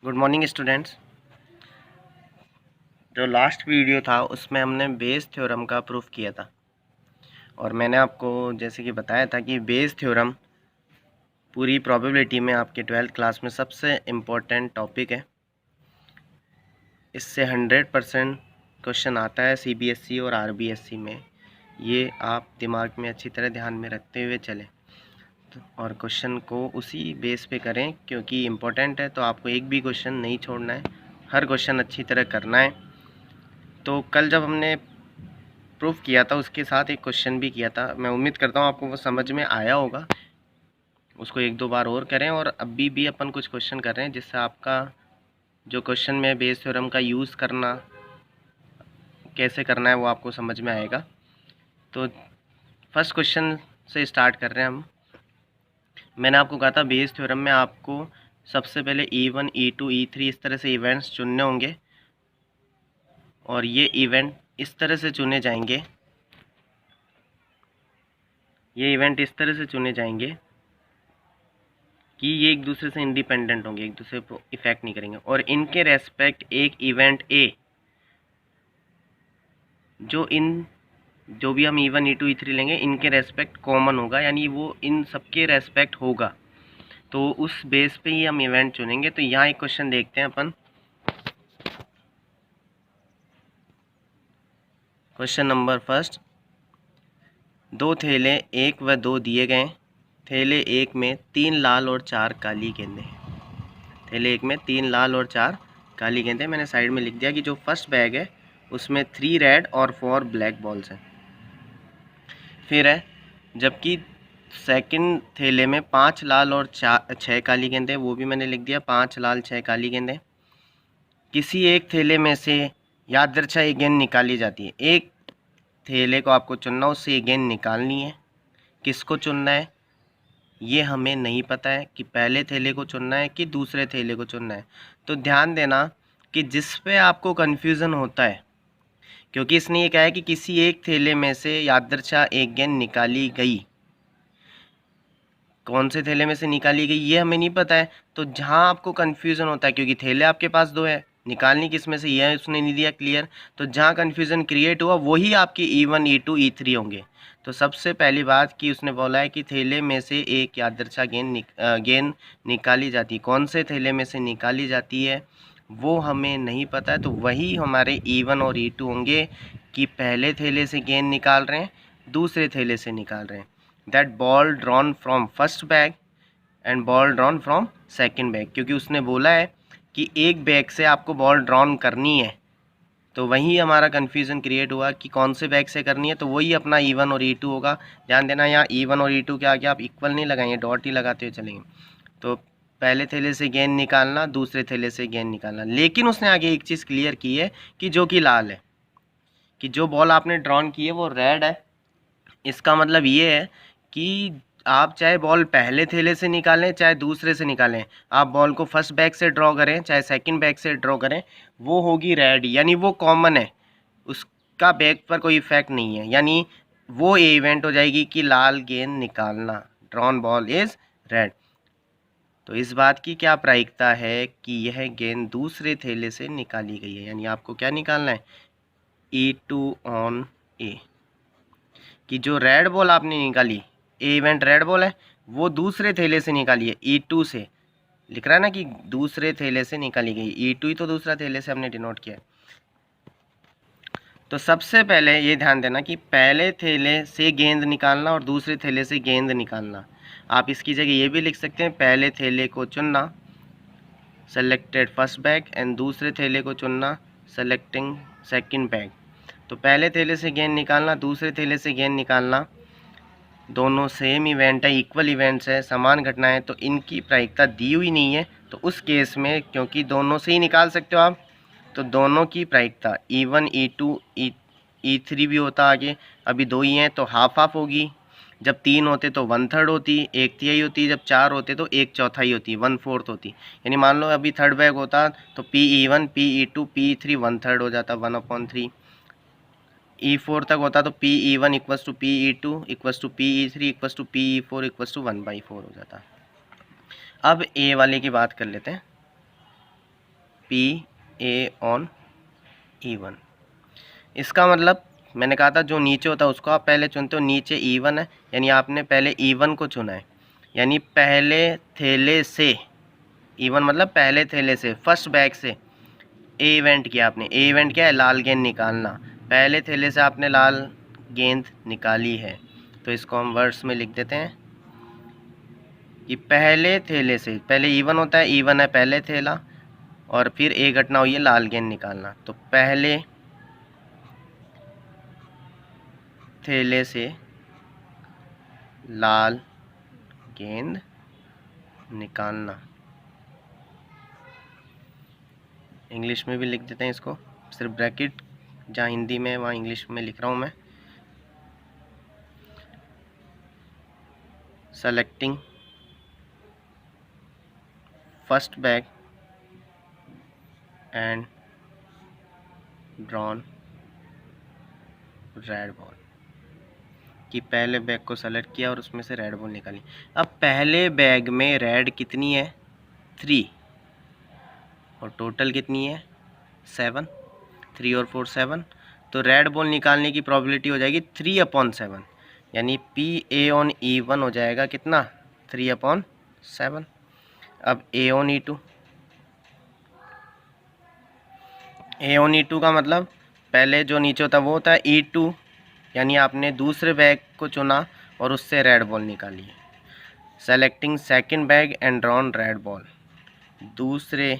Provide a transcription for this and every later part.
Good morning students. जो last video था उसमें हमने बेस थ्योरम का प्रूफ किया था और मैंने आपको जैसे कि बताया था कि बेस थ्योरम पूरी प्रोबेबिलिटी में आपके 12th क्लास में सबसे इम्पोर्टेंट टॉपिक है। इससे 100% क्वेश्चन आता है CBSE और RBSE में। ये आप दिमाग में अच्छी तरह ध्यान में रखते हुए चलें और क्वेश्चन को उसी बेस पे करें क्योंकि इम्पोर्टेंट है, तो आपको एक भी क्वेश्चन नहीं छोड़ना है, हर क्वेश्चन अच्छी तरह करना है। तो कल जब हमने प्रूफ किया था उसके साथ एक क्वेश्चन भी किया था, मैं उम्मीद करता हूँ आपको वो समझ में आया होगा। उसको एक दो बार और करें और अभी भी अपन कुछ क्वेश्चन कर रहे हैं जिससे आपका जो क्वेश्चन में बेस थ्योरम का यूज़ करना कैसे करना है वो आपको समझ में आएगा। तो फर्स्ट क्वेश्चन से स्टार्ट कर रहे हैं हम। मैंने आपको कहा था बेस थ्योरम में आपको सबसे पहले E1 E2 E3 इस तरह से इवेंट्स चुनने होंगे और ये इवेंट इस तरह से चुने जाएंगे, ये इवेंट इस तरह से चुने जाएंगे कि ये एक दूसरे से इंडिपेंडेंट होंगे, एक दूसरे को इफेक्ट नहीं करेंगे और इनके रेस्पेक्ट एक इवेंट ए जो भी हम E1 E2 E3 लेंगे इनके रेस्पेक्ट कॉमन होगा, यानी वो इन सबके रेस्पेक्ट होगा। तो उस बेस पे ही हम इवेंट चुनेंगे। तो यहाँ एक क्वेश्चन देखते हैं अपन। क्वेश्चन नंबर फर्स्ट, दो थैले 1 व 2 दिए गए। थैले 1 में 3 लाल और 4 काली गेंदें हैं। थैले 1 में 3 लाल और 4 काली गेंदें। मैंने साइड में लिख दिया कि जो फर्स्ट बैग है उसमें 3 रेड और 4 ब्लैक बॉल्स हैं। फिर है, जबकि सेकंड थैले में 5 लाल और 6 काली गेंदें, वो भी मैंने लिख दिया 5 लाल 6 काली गेंदें। किसी एक थैले में से यादृच्छा एक गेंद निकाली जाती है। एक थैले को आपको चुनना, उससे एक गेंद निकालनी है। किसको चुनना है ये हमें नहीं पता है कि पहले थैले को चुनना है कि दूसरे थैले को चुनना है। तो ध्यान देना कि जिस पे आपको कन्फ्यूज़न होता है, क्योंकि इसने ये कहा है कि किसी एक थैले में से यादृच्छा एक गेंद निकाली गई, कौन से थैले में से निकाली गई ये हमें नहीं पता है। तो जहाँ आपको कन्फ्यूज़न होता है, क्योंकि थैले आपके पास दो है, निकालनी किस में से यह उसने नहीं दिया क्लियर, तो जहाँ कन्फ्यूज़न क्रिएट हुआ वही आपके E1 E2 E3 होंगे। तो सबसे पहली बात कि उसने बोला है कि थैले में से एक यादृच्छा गेंद निकाली जाती है। कौन से थैले में से निकाली जाती है वो हमें नहीं पता है। तो वही हमारे E1 और E2 होंगे कि पहले थैले से गेंद निकाल रहे हैं, दूसरे थैले से निकाल रहे हैं। That ball drawn from first bag and ball drawn from second bag, क्योंकि उसने बोला है कि एक बैग से आपको बॉल ड्रॉन करनी है। तो वही हमारा कन्फ्यूज़न क्रिएट हुआ कि कौन से बैग से करनी है, तो वही अपना E1 और E2 होगा। ध्यान देना यहाँ E1 और E2 के आगे आप इक्वल नहीं लगाएंगे, डॉट ही लगाते हुए चलेंगे। तो पहले थैले से गेंद निकालना, दूसरे थैले से गेंद निकालना। लेकिन उसने आगे एक चीज़ क्लियर की है कि जो कि लाल है, कि जो बॉल आपने ड्रॉन की है वो रेड है। इसका मतलब ये है कि आप चाहे बॉल पहले थैले से निकालें चाहे दूसरे से निकालें, आप बॉल को फर्स्ट बैग से ड्रॉ करें चाहे सेकंड बैग से ड्रॉ करें, वो होगी रेड, यानी वो कॉमन है, उसका बैग पर कोई इफेक्ट नहीं है। यानी वो ये इवेंट हो जाएगी कि लाल गेंद निकालना, ड्रॉन बॉल इज रेड। तो इस बात की क्या प्रायिकता है कि यह गेंद दूसरे थैले से निकाली गई है, यानी आपको क्या निकालना है E2 ऑन ए, कि जो रेड बॉल आपने निकाली, ए इवेंट रेड बॉल है, वो दूसरे थैले से निकाली है E2 से। लिख रहा है ना कि दूसरे थैले से निकाली गई, E2 ही तो दूसरा थैले से हमने डिनोट किया है। तो सबसे पहले ये ध्यान देना कि पहले थैले से गेंद निकालना और दूसरे थैले से गेंद निकालना। आप इसकी जगह ये भी लिख सकते हैं पहले थैले को चुनना, सेलेक्टेड फर्स्ट बैग, एंड दूसरे थैले को चुनना, सेलेक्टिंग सेकंड बैग। तो पहले थैले से गेंद निकालना, दूसरे थैले से गेंद निकालना, दोनों सेम इवेंट है, इक्वल इवेंट्स है, समान घटनाएं, तो इनकी प्रायिकता दी हुई नहीं है। तो उस केस में क्योंकि दोनों से ही निकाल सकते हो आप, तो दोनों की प्रायिकता E1 E2 E3 भी होता आगे, अभी दो ही हैं तो हाफ हाफ होगी। जब 3 होते तो 1/3 होती, 1/3 होती। जब 4 होते तो 1/4 होती, 1/4 होती। यानी मान लो अभी थर्ड बैग होता तो PE1 PE2 PE3 1/3 हो जाता, 1/3। E4 तक होता तो PE1 equals to PE2 equals to PE3 equals to PE4 equals to 1/4 हो जाता। अब ए वाले की बात कर लेते हैं। PA/E1। इसका मतलब मैंने कहा था जो नीचे होता है उसको आप पहले चुनते हो, नीचे E1 है यानी आपने पहले E1 को चुना है, यानी पहले थैले से, E1 मतलब पहले थैले से, फर्स्ट बैग से ए इवेंट किया आपने। ए इवेंट क्या है? लाल गेंद निकालना। पहले थैले से आपने लाल गेंद निकाली है, तो इसको हम वर्ड्स में लिख देते हैं कि पहले थैले से, पहले E1 होता है, E1 है पहले थैला, और फिर ए घटना हुई है लाल गेंद निकालना, तो पहले थैले से लाल गेंद निकालना। इंग्लिश में भी लिख देते हैं इसको, सिर्फ ब्रैकेट, जहाँ हिंदी में वहाँ इंग्लिश में लिख रहा हूँ मैं। Selecting first bag and drawn red ball, कि पहले बैग को सेलेक्ट किया और उसमें से रेड बॉल निकाली। अब पहले बैग में रेड कितनी है? 3, और टोटल कितनी है? 7, 3 और 4 7, तो रेड बॉल निकालने की प्रोबेबिलिटी हो जाएगी 3/7, यानी PA/E1 हो जाएगा कितना? 3/7। अब A/E2, A/E2 का मतलब पहले जो नीचे होता है वो होता है E2, यानी आपने दूसरे बैग को चुना और उससे रेड बॉल निकाली। Selecting second bag and drawn red ball, दूसरे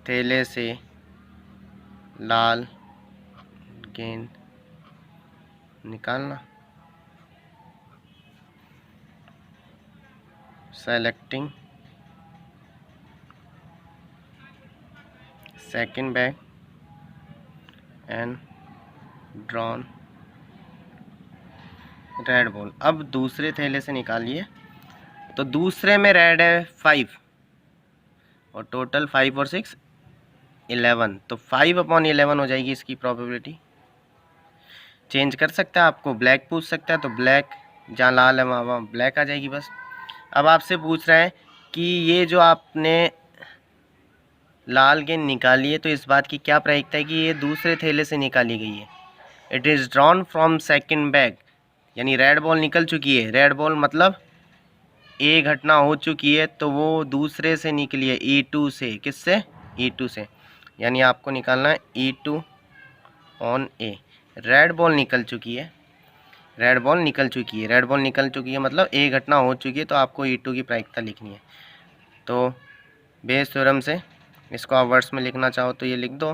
थैले से लाल गेंद निकालना। Selecting second bag and drawn red ball. अब दूसरे थैले से निकालिए, तो दूसरे में रेड है 5, और टोटल 5 और 6 11, तो 5/11 हो जाएगी इसकी प्रोबेबिलिटी। चेंज कर सकता है, आपको ब्लैक पूछ सकता है, तो ब्लैक, जहाँ लाल है वहाँ ब्लैक आ जाएगी बस। अब आपसे पूछ रहा है कि ये जो आपने लाल गेंद निकाली है, तो इस बात की क्या प्रायिकता है कि ये दूसरे थैले से निकाली गई है? It is drawn from second bag, यानी रेड बॉल निकल चुकी है। रेड बॉल मतलब ए घटना हो चुकी है, तो वो दूसरे से निकली है, E2 से। किससे? E2 से, यानी आपको निकालना है E2 on A. Red ball निकल चुकी है, रेड बॉल निकल चुकी है, रेड बॉल निकल चुकी है मतलब ए घटना हो चुकी है, तो आपको E2 की प्रायिकता लिखनी है। तो बेस थ्योरम से इसको आप वर्ड्स में लिखना चाहो तो ये लिख दो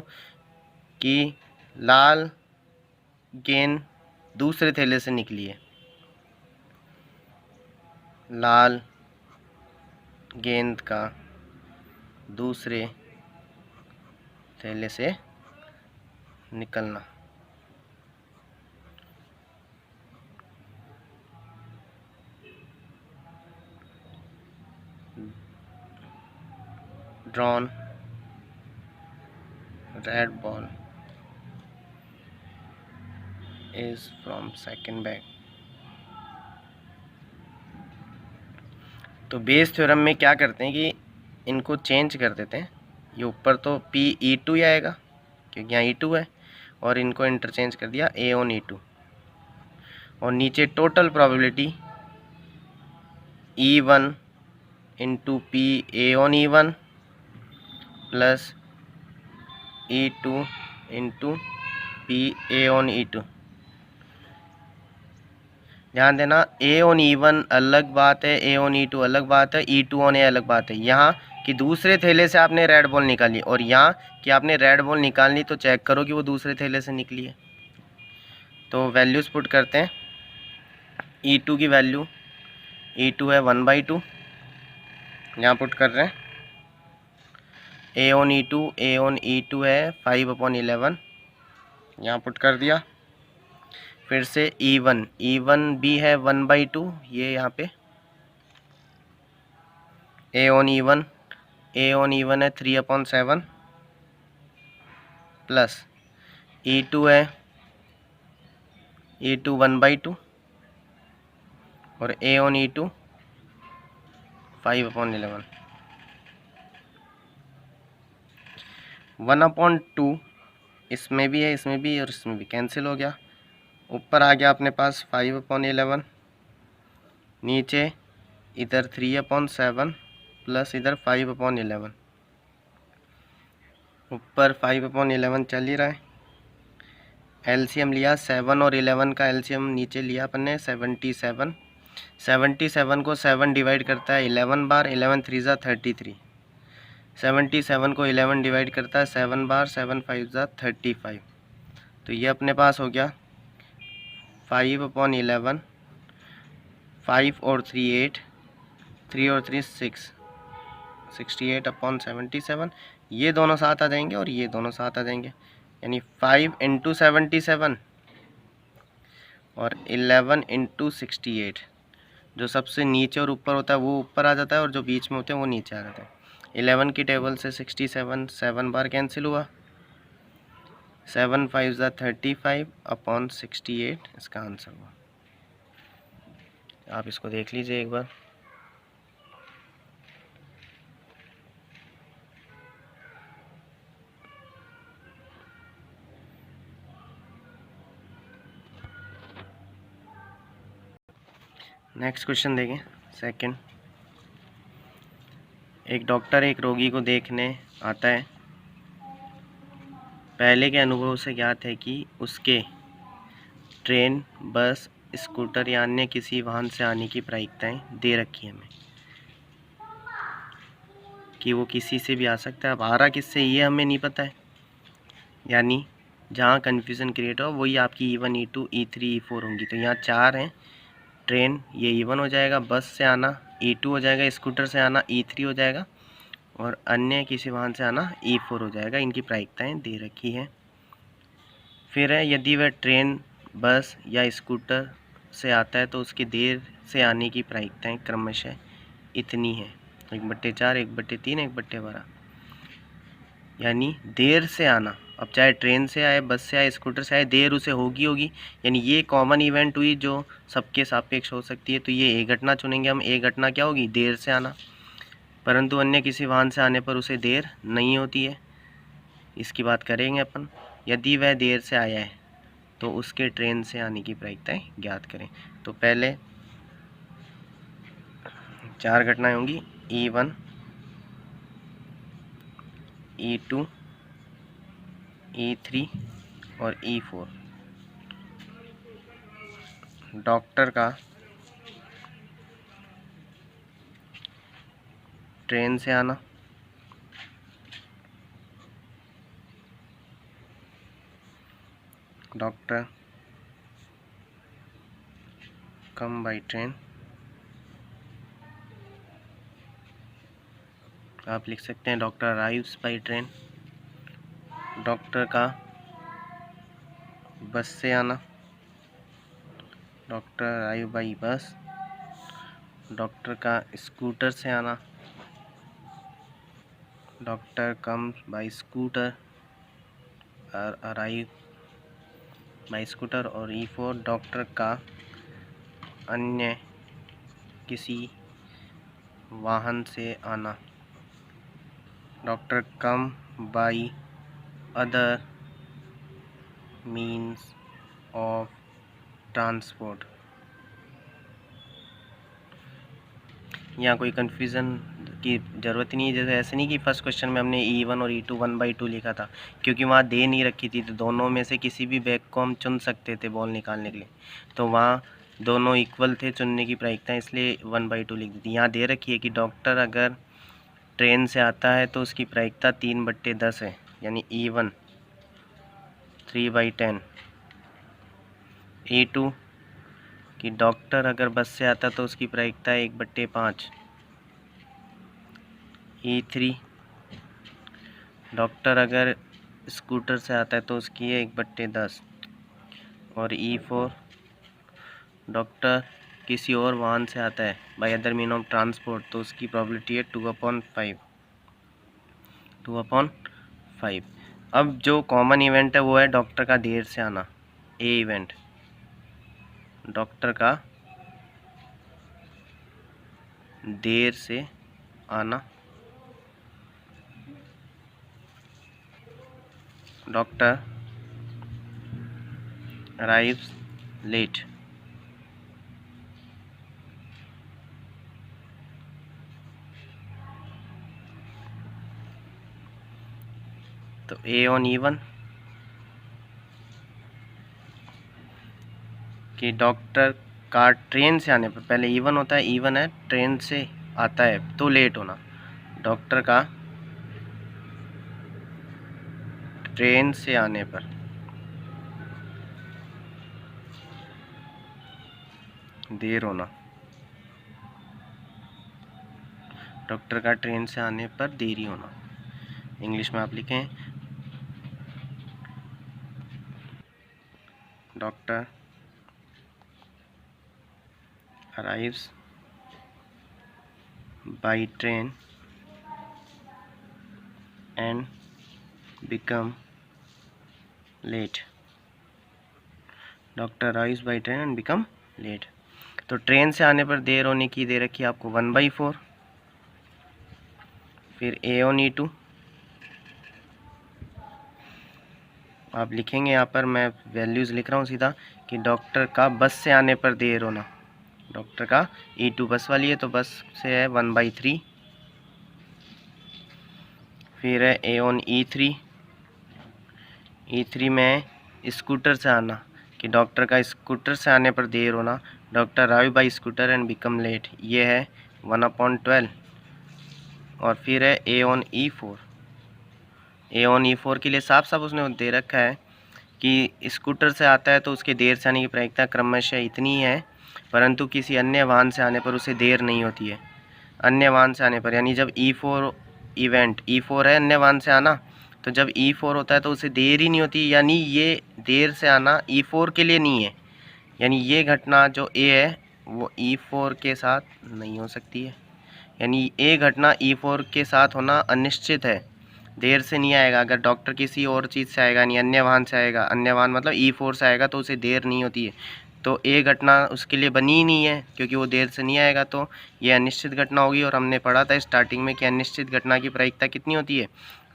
कि लाल गेंद दूसरे थैले से निकली है, लाल गेंद का दूसरे थैले से निकलना। Drawn red ball is from second bag. तो बेस थ्योरम में क्या करते हैं कि इनको चेंज कर देते हैं। ये ऊपर तो PE2 ही आएगा क्योंकि यहाँ E2 है, और इनको इंटरचेंज कर दिया A/E2, और नीचे total probability E1 into PA/E1 plus E2 into PA/E2। ध्यान देना, A/E1 अलग बात है, A/E2 अलग बात है, E2 अलग बात है। यहाँ कि दूसरे थैले से आपने रेड बॉल निकाली, और यहाँ कि आपने रेड बॉल निकालनी तो चेक करो कि वो दूसरे थैले से निकली है। तो वैल्यूज़ पुट करते हैं। E2 की वैल्यू, E2 है 1/2, यहाँ पुट कर रहे हैं। A/E2 है 5/11, यहाँ पुट कर दिया। फिर से E1 भी है 1/2, ये यहाँ पे A/E1 है 3/7 प्लस E2 है 1/2, और A/E2 5/11। 1/2 इसमें भी है, इसमें भी, और इसमें भी कैंसिल हो गया। ऊपर आ गया अपने पास 5/11, नीचे इधर 3/7 प्लस इधर 5/11। ऊपर 5/11 चल ही रहा है। एलसीएम लिया 7 और 11 का एलसीएम नीचे लिया अपन ने 77। 77 को 7 डिवाइड करता है 11 बार, 11 3 ज़ा 33। 77 को 11 डिवाइड करता है 7 बार, 7 5 ज़ा 35। तो ये अपने पास हो गया 5/11, 5 और 3 8, 3 और 3 6, 68/77। ये दोनों साथ आ जाएंगे और ये दोनों साथ आ जाएंगे, यानी 5 × 77 और 11 × 68। जो सबसे नीचे और ऊपर होता है वो ऊपर आ जाता है और जो बीच में होते हैं वो नीचे आ जाते हैं। 11 की टेबल से 67 7 बार कैंसिल हुआ, 7 5 ज़ा 35/68 इसका आंसर हुआ। आप इसको देख लीजिए एक बार। नेक्स्ट क्वेश्चन देखें, सेकंड। एक डॉक्टर एक रोगी को देखने आता है। पहले के अनुभव से ज्ञात है कि उसके ट्रेन, बस, स्कूटर या अन्य किसी वाहन से आने की प्रायिकताएँ दे रखी है हमें, कि वो किसी से भी आ सकता है। अब आ रहा किससे ये हमें नहीं पता है, यानी जहाँ कन्फ्यूज़न क्रिएट हो वही आपकी E1 E2 E3 E4 होंगी। तो यहाँ 4 हैं, ट्रेन ये E1 हो जाएगा, बस से आना E2 हो जाएगा, स्कूटर से आना E3 हो जाएगा, और अन्य किसी वाहन से आना E4 हो जाएगा। इनकी प्रायिकताएँ दे रखी हैं। फिर है, यदि वह ट्रेन, बस या स्कूटर से आता है तो उसकी देर से आने की प्रायिकताएँ क्रमशः इतनी है, 1/4, 1/3, 1/12। यानी देर से आना, अब चाहे ट्रेन से आए, बस से आए, स्कूटर से आए, देर उसे होगी। यानी ये कॉमन इवेंट हुई जो सबके सापेक्ष हो सकती है। तो ये ए घटना चुनेंगे हम। ए घटना क्या होगी? देर से आना। परंतु अन्य किसी वाहन से आने पर उसे देर नहीं होती है, इसकी बात करेंगे अपन। यदि वह देर से आया है तो उसके ट्रेन से आने की प्रायिकताएँ ज्ञात करें। तो पहले 4 घटनाएँ होंगी, E1 E2 E3 और E4। डॉक्टर का ट्रेन से आना, डॉक्टर कम बाई ट्रेन। आप लिख सकते हैं doctor arrives by train. Doctor का बस से आना, doctor arrive by bus. Doctor का स्कूटर से आना, डॉक्टर कम्स बाई स्कूटर और अराइव बाई स्कूटर। और E4 डॉक्टर का अन्य किसी वाहन से आना, doctor come by other means of transport. यहाँ कोई कन्फ्यूज़न की ज़रूरत ही नहीं है। जैसे ऐसे नहीं कि फर्स्ट क्वेश्चन में हमने E1 और E2 1/2 लिखा था, क्योंकि वहाँ दे नहीं रखी थी। तो दोनों में से किसी भी बैग को हम चुन सकते थे बॉल निकालने के लिए। तो वहाँ दोनों इक्वल थे चुनने की प्रायिकता, इसलिए 1/2 लिख दी थी। यहाँ दे रखी है कि डॉक्टर अगर ट्रेन से आता है तो उसकी प्रायिकता 3/10 है, यानी E1 3/10। E2 कि डॉक्टर अगर बस से आता तो उसकी प्रायिकता 1/5। E3 डॉक्टर अगर स्कूटर से आता है तो उसकी है 1/10। और E4 डॉक्टर किसी और वाहन से आता है by other mean of transport तो उसकी प्रोबेबिलिटी है 2/5। 2/5। अब जो कॉमन इवेंट है वो है डॉक्टर का देर से आना। ए इवेंट, डॉक्टर का देर से आना। Doctor arrives late. तो ए ऑन E1 कि डॉक्टर का ट्रेन से आने पर, पहले E1 होता है, E1 है ट्रेन से आता है तो लेट होना। डॉक्टर का ट्रेन से आने पर देर होना। डॉक्टर का ट्रेन से आने पर देरी होना। इंग्लिश में आप लिखें doctor arrives by train and become late. Doctor arrives by train and become late. तो ट्रेन से आने पर देर होने की दे रखी है आपको 1/4। फिर ए ऑन E2 आप लिखेंगे, यहाँ पर मैं वैल्यूज़ लिख रहा हूँ सीधा कि डॉक्टर का बस से आने पर देर होना। डॉक्टर का E2 बस वाली है तो बस से है 1/3। फिर है ए ऑन E3। E3 में स्कूटर से आना कि डॉक्टर का स्कूटर से आने पर देर होना। Doctor arrive by scooter and become late, ये है 1/12। और फिर है ए on E4। A on E4 के लिए साफ साफ उसने दे रखा है कि स्कूटर से आता है तो उसके देर से आने की प्रायिकता क्रमशः इतनी है, परंतु किसी अन्य वाहन से आने पर उसे देर नहीं होती है। अन्य वाहन से आने पर यानी जब E4 इवेंट, E4 है अन्य वाहन से आना, तो जब E4 होता है तो उसे देर ही नहीं होती, यानी ये देर से आना E4 के लिए नहीं है। यानी ये घटना जो ए है वो E4 के साथ नहीं हो सकती है। यानी ए घटना E4 के साथ होना अनिश्चित है, देर से नहीं आएगा। अगर डॉक्टर किसी और चीज़ से आएगा, यानी अन्य वाहन से आएगा, अन्य वाहन मतलब E4 से आएगा, तो उसे देर नहीं होती है। तो ए घटना उसके लिए बनी ही नहीं है क्योंकि वो देर से नहीं आएगा, तो ये अनिश्चित घटना होगी। और हमने पढ़ा था स्टार्टिंग में कि अनिश्चित घटना की प्रायिकता कितनी होती है,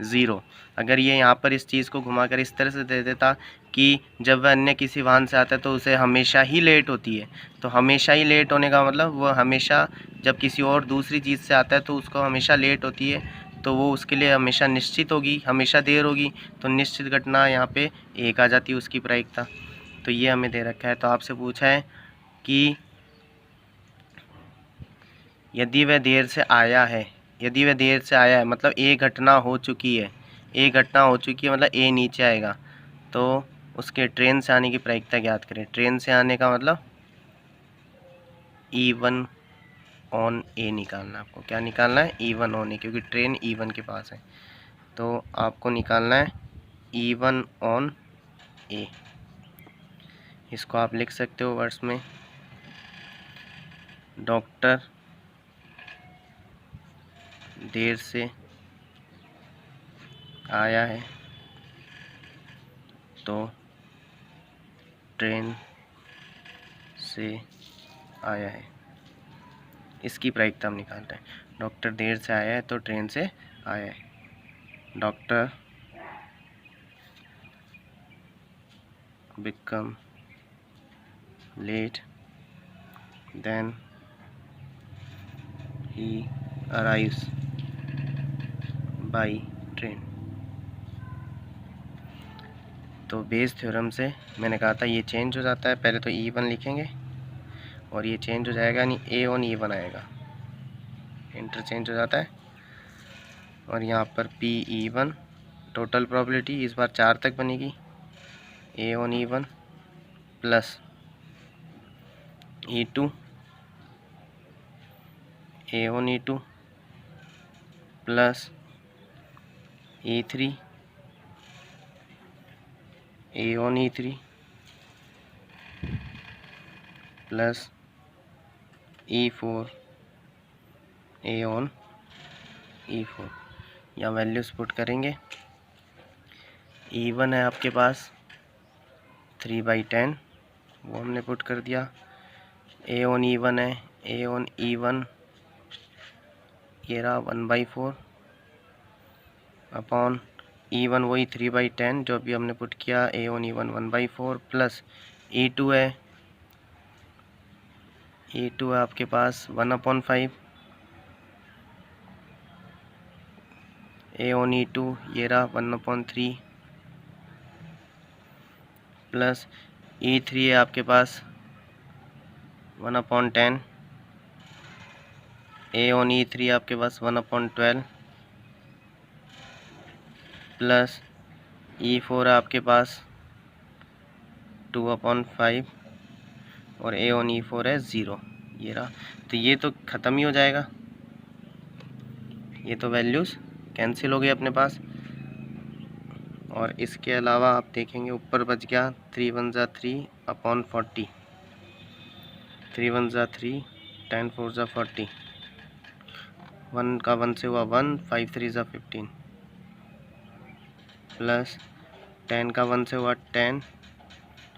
0। अगर ये यहाँ पर इस चीज़ को घुमाकर इस तरह से दे देता कि जब वह अन्य किसी वाहन से आता है तो उसे हमेशा ही लेट होती है, तो हमेशा ही लेट होने का मतलब वह हमेशा जब किसी और दूसरी चीज़ से आता है तो उसको हमेशा लेट होती है, तो वो उसके लिए हमेशा निश्चित होगी, हमेशा देर होगी। तो निश्चित घटना यहाँ पे एक आ जाती है उसकी प्रायिकता। तो ये हमें दे रखा है। तो आपसे पूछा है कि यदि वह देर से आया है, यदि वह देर से आया है मतलब ए घटना हो चुकी है, ए घटना हो चुकी है मतलब ए नीचे आएगा, तो उसके ट्रेन से आने की प्रायिकता ज्ञात करें। ट्रेन से आने का मतलब E1 ऑन ए निकालना है आपको। क्या निकालना है? E1 ऑन ए, क्योंकि ट्रेन E1 के पास है, तो आपको निकालना है E1 ऑन ए। इसको आप लिख सकते हो वर्ड्स में, डॉक्टर देर से आया है तो ट्रेन से आया है। इसकी प्रायिकता हम निकाल रहे हैं। डॉक्टर देर से आया है तो ट्रेन से आया है। Doctor become late then he arrives by train. तो बेस थ्योरम से मैंने कहा था ये चेंज हो जाता है। पहले तो E1 लिखेंगे और ये चेंज हो जाएगा, यानी ए ऑन E1 आएगा, इंटरचेंज हो जाता है। और यहाँ पर PE1 टोटल प्रोबेबिलिटी इस बार 4 तक बनेगी, A on E1 plus E2, A on E2 plus E3, A on E3 plus E4, A on E4। यहाँ वैल्यूज़ पुट करेंगे। E1 है आपके पास 3/10, वो हमने पुट कर दिया। ए ऑन E1 है, ए ऑन E1 ये रहा 1/4 अपॉन E1 वही 3/10 जो अभी हमने पुट किया, A1 E1 1/4 प्लस E2 है आपके पास 1/5, A1 E2 ये रहा 1/3 प्लस E3 है आपके पास 1/10, A1 E3 आपके पास 1/12 प्लस E4 है आपके पास 2/5 और A1 E4 है 0, ये रहा। तो ये तो ख़त्म ही हो जाएगा, ये तो वैल्यूज़ कैंसिल हो गई अपने पास। और इसके अलावा आप देखेंगे ऊपर बच गया 3 1 ज़ा 3/40, 3 1 ज़ा 3, 10 4 ज़ा 40, 1 का 1 से हुआ 1, 5 3 ज़ा 15 प्लस 10 का 1 से हुआ 10,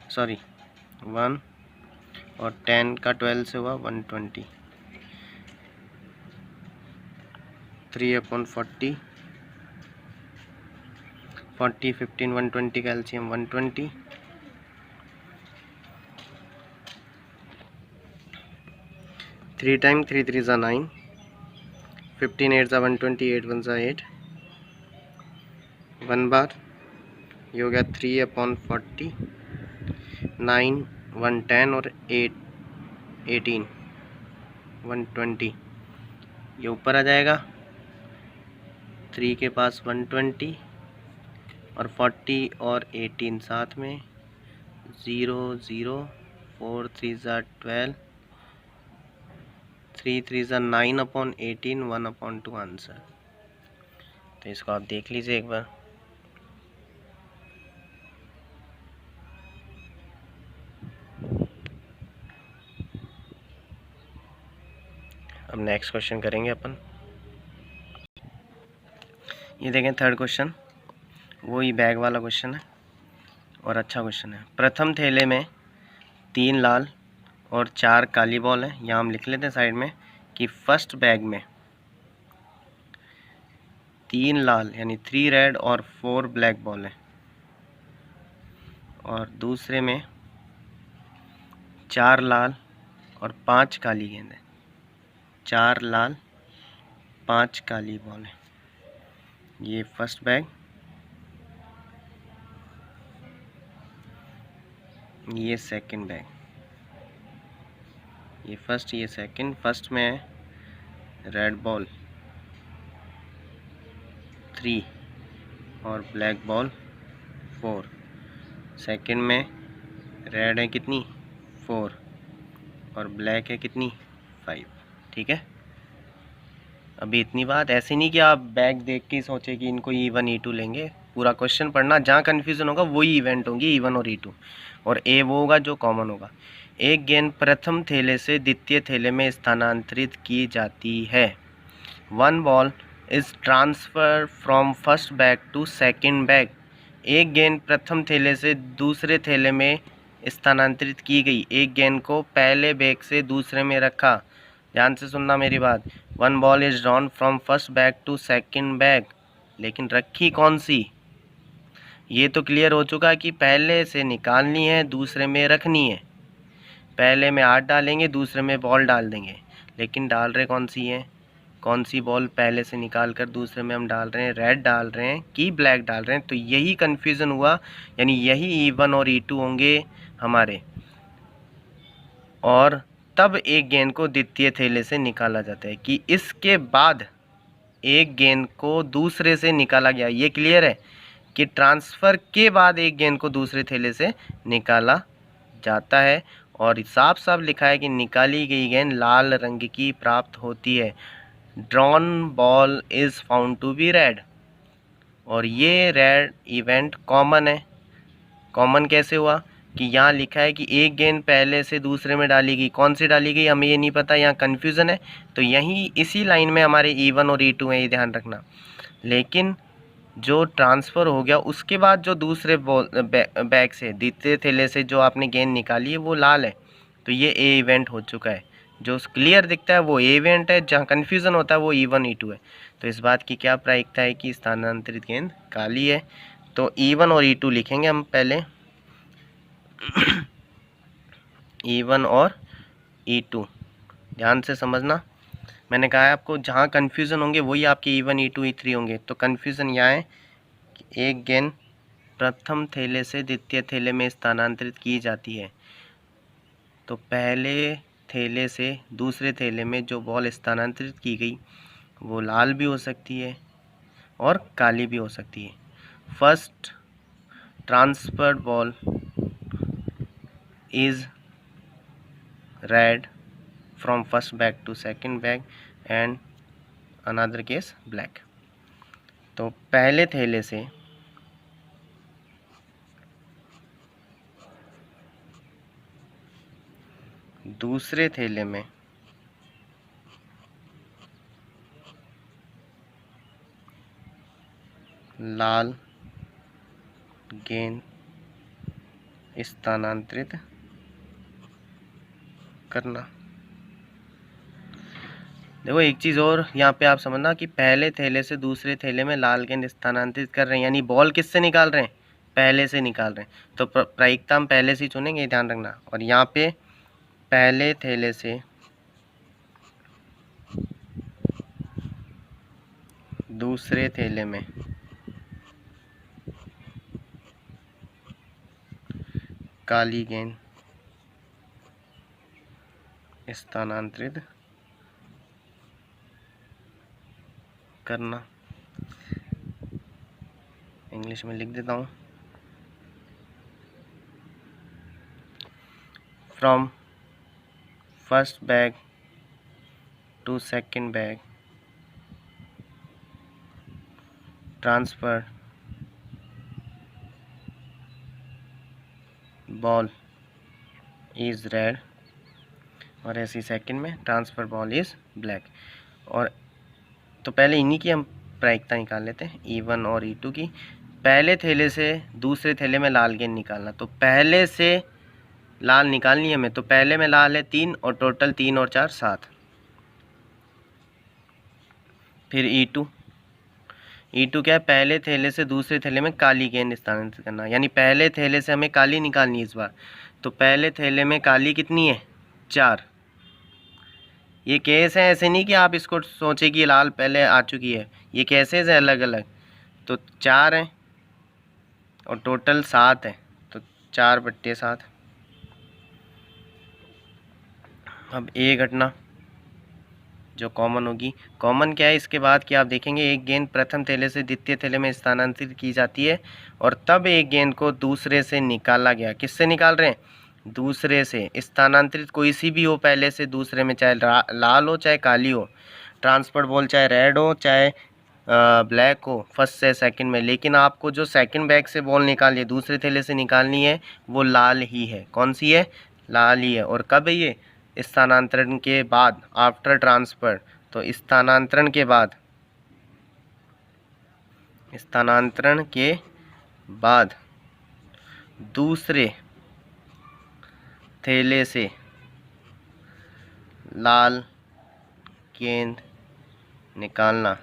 सॉरी 1, और 10 का 12 से हुआ 120, 3/40, 40 15 120 का एलसीएम 120, 3 टाइम 3 3 ज़ा 9, 15 8 ज़ा 120, 8 1 ज़ा 8, 1 बार ये हो गया 3/40, 9 110 और 8 18 120, ये ऊपर आ जाएगा 3 के पास 120 और 40 और 18 साथ में 0 0, 4 3 ज़ा 12, 3 3 ज़ा 9/18, 1/2 आंसर। तो इसको आप देख लीजिए एक बार। अब नेक्स्ट क्वेश्चन करेंगे अपन। ये देखें थर्ड क्वेश्चन, वही बैग वाला क्वेश्चन है और अच्छा क्वेश्चन है। प्रथम थैले में 3 लाल और 4 काली बॉल है। यहाँ हम लिख लेते हैं साइड में कि फर्स्ट बैग में 3 लाल यानी 3 रेड और 4 ब्लैक बॉल है, और दूसरे में 4 लाल और 5 काली गेंद है। 4 लाल 5 काली बॉल है। ये फर्स्ट बैग, ये सेकंड बैग, ये फर्स्ट ये सेकंड। फर्स्ट में है रेड बॉल 3 और ब्लैक बॉल 4। सेकंड में रेड है कितनी 4 और ब्लैक है कितनी 5। ठीक है, अभी इतनी बात। ऐसे नहीं कि आप बैग देख के सोचे कि इनको E1 E2 लेंगे, पूरा क्वेश्चन पढ़ना। जहाँ कन्फ्यूज़न होगा वही इवेंट होंगी E1 और E2, और ए वो होगा जो कॉमन होगा। एक गेंद प्रथम थैले से द्वितीय थैले में स्थानांतरित की जाती है। 1 ball is transfer from first bag to second bag. एक गेंद प्रथम थैले से दूसरे थैले में स्थानांतरित की गई। एक गेंद को पहले बैग से दूसरे में रखा। ध्यान से सुनना मेरी बात। 1 ball is drawn from first bag to second bag, लेकिन रखी कौन सी? ये तो क्लियर हो चुका कि पहले से निकालनी है, दूसरे में रखनी है। पहले में 8 डालेंगे, दूसरे में बॉल डाल देंगे, लेकिन डाल रहे कौन सी है? कौन सी बॉल पहले से निकाल कर दूसरे में हम डाल रहे हैं? रेड डाल रहे हैं कि ब्लैक डाल रहे हैं? तो यही कन्फ्यूज़न हुआ, यानी यही E1 और E2 होंगे हमारे। और तब एक गेंद को द्वितीय थैले से निकाला जाता है कि इसके बाद एक गेंद को दूसरे से निकाला गया। ये क्लियर है कि ट्रांसफ़र के बाद एक गेंद को दूसरे थैले से निकाला जाता है, और साफ साफ लिखा है कि निकाली गई गेंद लाल रंग की प्राप्त होती है। Drawn ball is found to be red, और ये रेड इवेंट कॉमन है। कॉमन कैसे हुआ कि यहाँ लिखा है कि एक गेंद पहले से दूसरे में डाली गई। कौन सी डाली गई हमें ये नहीं पता, यहाँ कन्फ्यूज़न है। तो यहीं इसी लाइन में हमारे E1 और E2 है, ये ध्यान रखना। लेकिन जो ट्रांसफ़र हो गया उसके बाद जो दूसरे बैग से द्वितीय थैले से जो आपने गेंद निकाली है वो लाल है, तो ये ए इवेंट हो चुका है। जो क्लियर दिखता है वो ए इवेंट है, जहाँ कन्फ्यूज़न होता है वो E1 E2 है। तो इस बात की क्या प्रायिकता है कि स्थानांतरित गेंद काली है। तो E1 और E2 लिखेंगे हम पहले E1 और E2 ध्यान से समझना। मैंने कहा है आपको जहाँ कन्फ्यूज़न होंगे वही आपके E1 E2 E3 होंगे। तो कन्फ्यूज़न यहाँ है कि एक गेंद प्रथम थैले से द्वितीय थैले में स्थानांतरित की जाती है, तो पहले थैले से दूसरे थैले में जो बॉल स्थानांतरित की गई वो लाल भी हो सकती है और काली भी हो सकती है। First transferred ball is red from first bag to second bag and another case black. तो पहले थैले से दूसरे थैले में लाल गेंद स्थानांतरित करना। देखो एक चीज़ और यहाँ पे आप समझना कि पहले थैले से दूसरे थैले में लाल गेंद स्थानांतरित कर रहे हैं, यानी बॉल किससे निकाल रहे हैं, पहले से निकाल रहे हैं। तो प्रायिकता हम पहले से ही चुनेंगे, ध्यान रखना। और यहाँ पे पहले थैले से दूसरे थैले में काली गेंद स्थानांतरित करना। इंग्लिश में लिख देता हूँ, from first bag to second bag transfer ball is red, और ऐसी सेकंड में ट्रांसफर बॉल इज़ ब्लैक। और तो पहले इन्हीं की हम प्रायिकता निकाल लेते हैं, E1 और E2 की। पहले थैले से दूसरे थैले में लाल गेंद निकालना, तो पहले से लाल निकालनी है हमें। तो पहले में लाल है 3 और टोटल 3 और 4 7। फिर E2 क्या है, पहले थैले से दूसरे थैले में काली गेंद स्थानांतरित करना, यानी पहले थैले से हमें काली निकालनी है इस बार। तो पहले थैले में काली कितनी है, 4। ये केस है, ऐसे नहीं कि आप इसको सोचे कि लाल पहले आ चुकी है, ये केसेस है अलग अलग। तो 4 हैं और टोटल 7 है, तो 4/7। अब ए घटना जो कॉमन होगी, कॉमन क्या है इसके बाद कि आप देखेंगे एक गेंद प्रथम थैले से द्वितीय थैले में स्थानांतरित की जाती है, और तब एक गेंद को दूसरे से निकाला गया। किससे निकाल रहे हैं, दूसरे से। स्थानांतरित कोई सी भी हो पहले से दूसरे में, चाहे लाल हो चाहे काली हो, ट्रांसफर बॉल चाहे रेड हो चाहे ब्लैक हो फर्स्ट से सेकंड में। लेकिन आपको जो सेकंड बैग से बॉल निकालनी है, दूसरे थैले से निकालनी है, वो लाल ही है। कौन सी है, लाल ही है। और कब है ये, स्थानांतरण के बाद, आफ्टर ट्रांसफ़र। तो स्थानांतरण के बाद दूसरे थैले से लाल गेंद निकालना,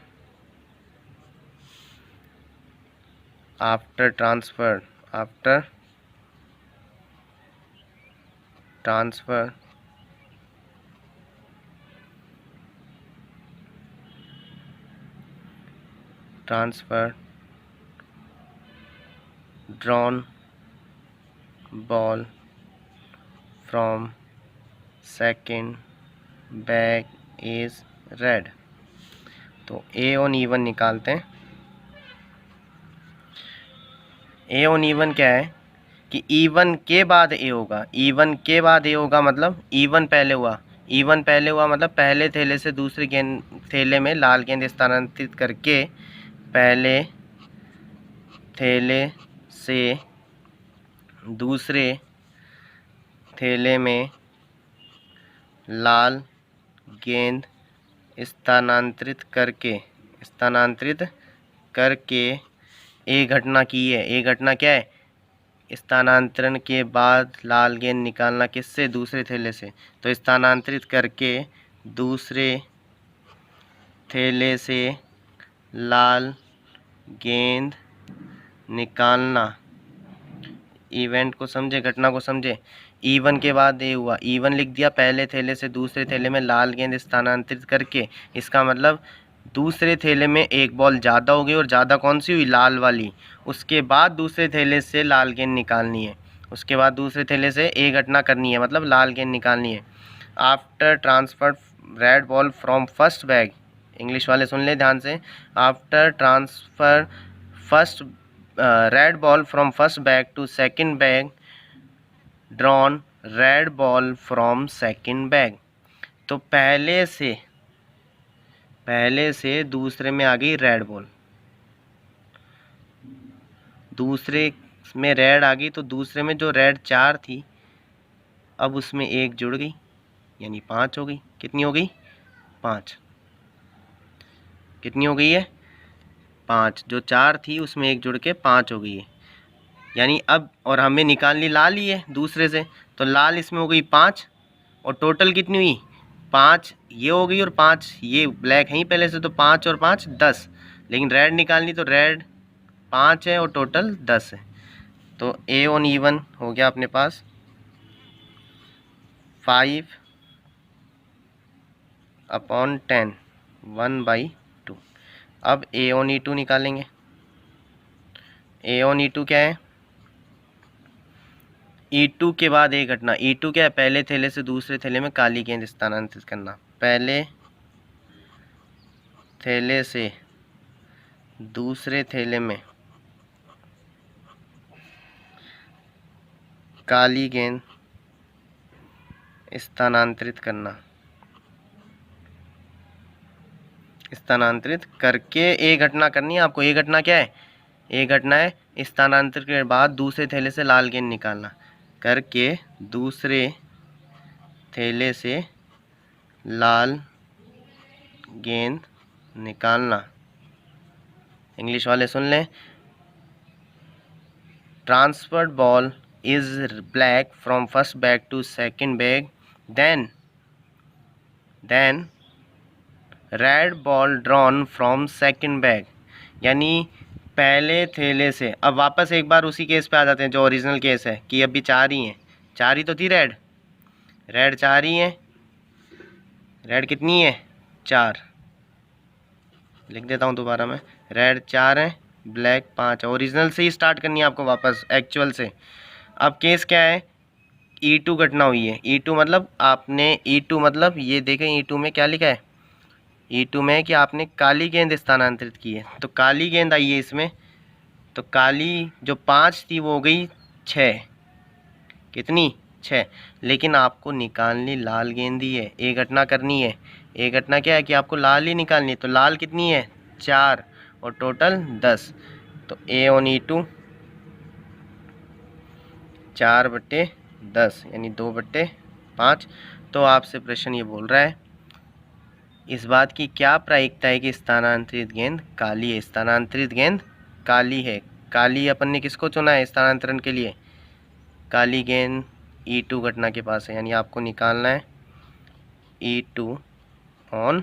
after transfer drawn ball from second bag is red। तो ए ऑन E1 निकालते हैं। ए ऑन E1 क्या है कि E1 के बाद ए होगा, E1 के बाद ए होगा, मतलब E1 पहले हुआ, E1 पहले हुआ मतलब पहले थैले से दूसरे गेंद थैले में लाल गेंद स्थानांतरित करके पहले थैले से दूसरे थैले में लाल गेंद स्थानांतरित करके ए घटना की है। ए घटना क्या है, स्थानांतरण के बाद लाल गेंद निकालना किससे? दूसरे थैले से। तो स्थानांतरित करके दूसरे थैले से लाल गेंद निकालना। इवेंट को समझे, घटना को समझे। E1 के बाद ये हुआ, E1 लिख दिया, पहले थैले से दूसरे थैले में लाल गेंद स्थानांतरित करके। इसका मतलब दूसरे थैले में एक बॉल ज़्यादा हो गई, और ज़्यादा कौन सी हुई? लाल वाली। उसके बाद दूसरे थैले से लाल गेंद निकालनी है। उसके बाद दूसरे थैले से एक घटना करनी है, मतलब लाल गेंद निकालनी है। After transfer red ball from first bag, English वाले सुन ले ध्यान से। After transfer first red ball from first bag to second bag, drawn red ball from second bag. तो पहले से दूसरे में आ गई रेड बॉल, दूसरे में रेड आ गई, तो दूसरे में जो रेड 4 थी, अब उसमें एक जुड़ गई, यानी 5 हो गई। कितनी हो गई? 5। कितनी हो गई है? 5। जो 4 थी उसमें एक जुड़ के 5 हो गई है, यानी अब, और हमें निकालनी लाल ही है दूसरे से, तो लाल इसमें हो गई 5, और टोटल कितनी हुई? 5 ये हो गई, और 5 ये ब्लैक है ही पहले से, तो 5 और 5 10। लेकिन रेड निकालनी, तो रेड 5 है और टोटल 10 है। तो A ऑन E1 हो गया अपने पास 5/10, 1/2। अब A ऑन E2 निकालेंगे। A ऑन E2 क्या है? E2 के बाद एक घटना। E2 क्या है? पहले थैले से दूसरे थैले में काली गेंद स्थानांतरित करना। पहले थैले से दूसरे थैले में काली गेंद स्थानांतरित करना। स्थानांतरित करके एक घटना करनी है आपको। एक घटना क्या है? एक घटना है स्थानांतरित के बाद दूसरे थैले से लाल गेंद निकालना। करके दूसरे थैले से लाल गेंद निकालना। इंग्लिश वाले सुन लें। Transferred ball is black from first bag to second bag, then red ball drawn from second bag. यानी पहले थैले से, अब वापस एक बार उसी केस पे आ जाते हैं जो ओरिजिनल केस है, कि अभी 4 ही हैं। 4 ही तो थी रेड 4 ही हैं। रेड कितनी है? 4। लिख देता हूँ दोबारा मैं। रेड 4 है, ब्लैक 5 है। ओरिजिनल से ही स्टार्ट करनी है आपको, वापस एक्चुअल से। अब केस क्या है? E2 घटना हुई है। E2 मतलब आपने, E2 मतलब ये देखें, E2 में क्या लिखा है? E2 में कि आपने काली गेंद स्थानांतरित की है, तो काली गेंद आई है इसमें। तो काली जो 5 थी वो हो गई 6। कितनी? 6। लेकिन आपको निकालनी लाल गेंद ही है, एक घटना करनी है। एक घटना क्या है? कि आपको लाल ही निकालनी है। तो लाल कितनी है? 4, और टोटल 10। तो A ऑन E2 4/10, यानी 2/5। तो आपसे प्रश्न ये बोल रहा है, इस बात की क्या प्रायिकता है कि स्थानांतरित गेंद काली है? स्थानांतरित गेंद काली है। काली अपन ने किसको चुना है स्थानांतरण के लिए? काली गेंद E2 घटना के पास है, यानी आपको निकालना है E2 ऑन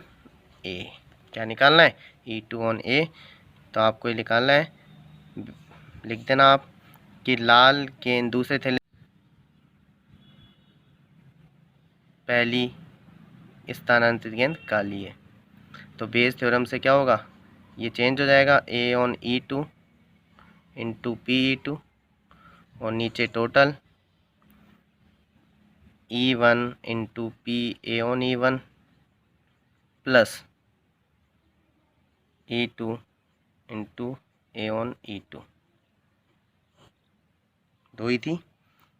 A। क्या निकालना है? E2 on A। तो आपको ये निकालना है, लिख देना आप कि लाल गेंद दूसरे थैले, पहली स्थानांतरित गेंद काली है। तो बेस थ्योरम से क्या होगा? ये चेंज हो जाएगा, A on E2 into PE2, और नीचे total E1 into PA on E1 plus E2 into A on E2। 2 ही थी,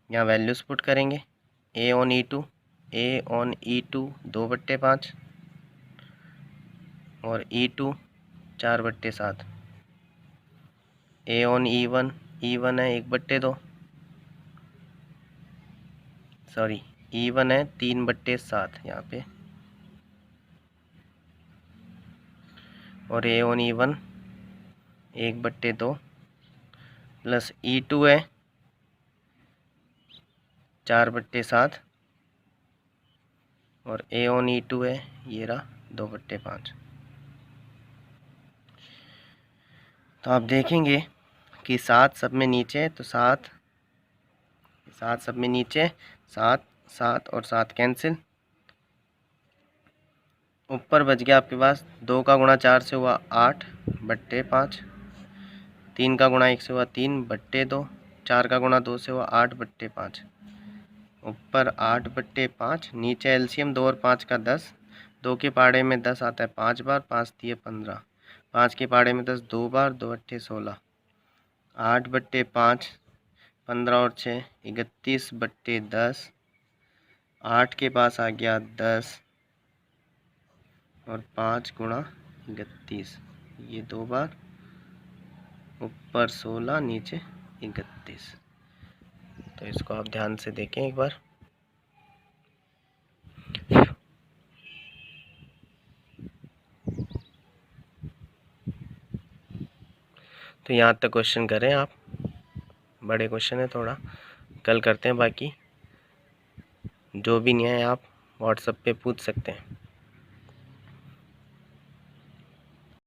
यहाँ वैल्यूज पुट करेंगे। A ऑन E2 2/5, और E2 4/7। A ऑन E1 है 1/2, सॉरी E1 है 3/7 यहाँ पे, और A on E1 1/2 plus E2 है 4/7 और A/E2 है, ये रहा 2/5। तो आप देखेंगे कि 7 सब में नीचे है, तो 7 सब में नीचे, 7 7 और 7 कैंसिल। ऊपर बच गया आपके पास 2 का गुणा 4 से हुआ 8/5, 3 का गुणा 1 से हुआ 3/2, 4 का गुणा 2 से हुआ 8/5। ऊपर 8/5, नीचे एलसीएम 2 और 5 का 10, 2 के पाड़े में 10 आता है 5 बार, 5 दिए 15, 5 के पाड़े में 10 2 बार, 2 अट्ठे 16, 8/5, 15 और 6 31/10, 8 के पास आ गया 10 और 5 गुणा 31, ये 2 बार, ऊपर 16 नीचे 31। तो इसको आप ध्यान से देखें एक बार। तो यहाँ तक क्वेश्चन करें आप, बड़े क्वेश्चन है थोड़ा, कल करते हैं। बाकी जो भी नहीं है आप व्हाट्सएप पे पूछ सकते हैं।